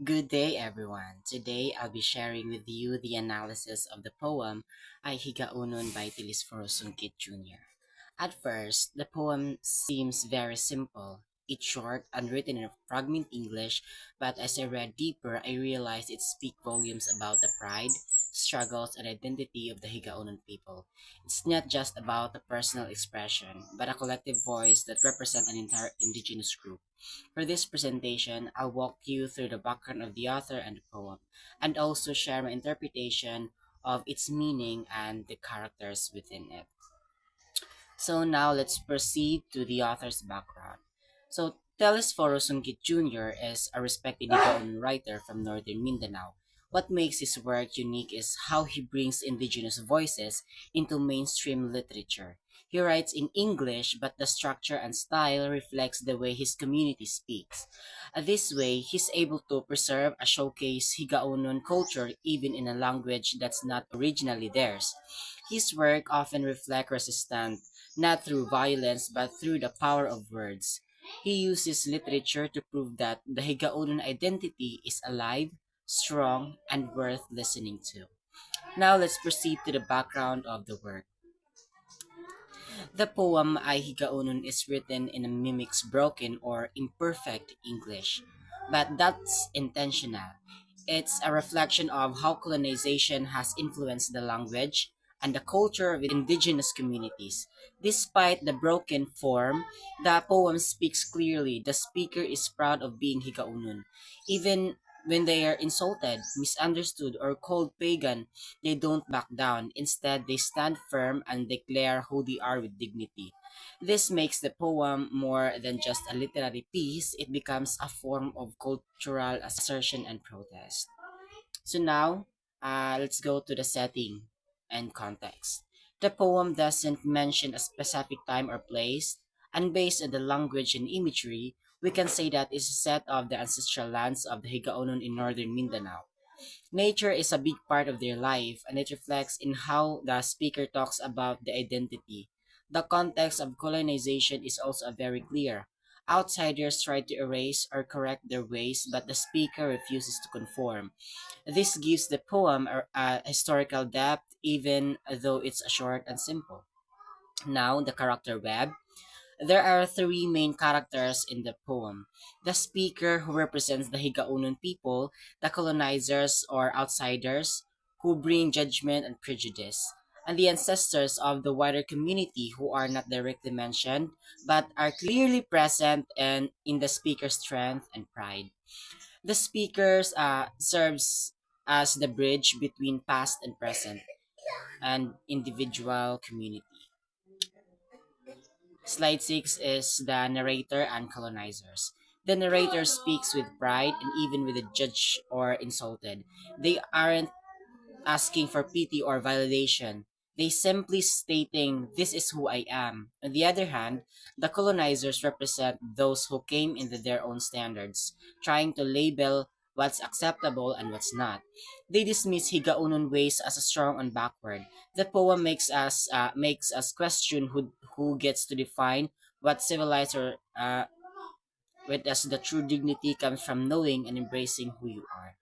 Good day, everyone. Today, I'll be sharing with you the analysis of the poem Ay Higaonon by Tilisforo Sungkit Jr. At first, the poem seems very simple. It's short and written in fragment English, but as I read deeper, I realized it speaks volumes about the pride, struggles, and identity of the Higaonon people. It's not just about a personal expression, but a collective voice that represents an entire indigenous group. For this presentation, I'll walk you through the background of the author and the poem, and also share my interpretation of its meaning and the characters within it. So now let's proceed to the author's background. So Telesforo Sungkit Jr. is a respected Nicaraguan writer from northern Mindanao. What makes his work unique is how he brings indigenous voices into mainstream literature. He writes in English, but the structure and style reflects the way his community speaks. This way, he's able to preserve and showcase Higaonon culture even in a language that's not originally theirs. His work often reflects resistance not through violence but through the power of words. He uses literature to prove that the Higaonon identity is alive, strong, and worth listening to. Now let's proceed to the background of the work. The poem Ay Higaonon is written in a mimic's broken or imperfect English, but that's intentional. It's a reflection of how colonization has influenced the language and the culture of indigenous communities. Despite the broken form, the poem speaks clearly. The speaker is proud of being Higaonon. Even when they are insulted, misunderstood, or called pagan, they don't back down. Instead, they stand firm and declare who they are with dignity. This makes the poem more than just a literary piece, it becomes a form of cultural assertion and protest. So now, let's go to the setting and context. The poem doesn't mention a specific time or place, and based on the language and imagery, we can say that it's set of the ancestral lands of the Higaonon in northern Mindanao. Nature is a big part of their life, and it reflects in how the speaker talks about the identity. The context of colonization is also very clear. Outsiders try to erase or correct their ways, but the speaker refuses to conform. This gives the poem a historical depth, even though it's short and simple. Now, the character web. There are three main characters in the poem: the speaker, who represents the Higaonon people, the colonizers or outsiders, who bring judgment and prejudice, and the ancestors of the wider community, who are not directly mentioned but are clearly present and in the speaker's strength and pride. The speakers serves as the bridge between past and present and individual community. Slide 6 is the narrator and colonizers. The narrator speaks with pride and even with the judge or insulted. They aren't asking for pity or validation. They simply stating, "This is who I am." On the other hand, the colonizers represent those who came into their own standards, trying to label what's acceptable and what's not. They dismiss Higaonon ways as a strong and backward. The poem makes us question who gets to define what civilized or with us the true dignity comes from knowing and embracing who you are.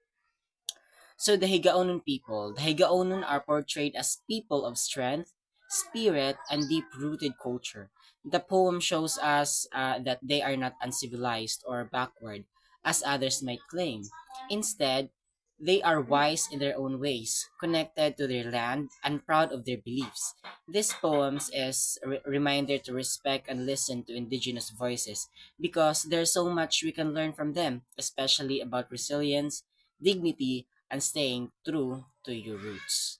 So the Higaonon people. The Higaonon are portrayed as people of strength, spirit, and deep-rooted culture. The poem shows us that they are not uncivilized or backward, as others might claim. Instead, they are wise in their own ways, connected to their land, and proud of their beliefs. This poem is a reminder to respect and listen to indigenous voices because there's so much we can learn from them, especially about resilience, dignity, and staying true to your roots.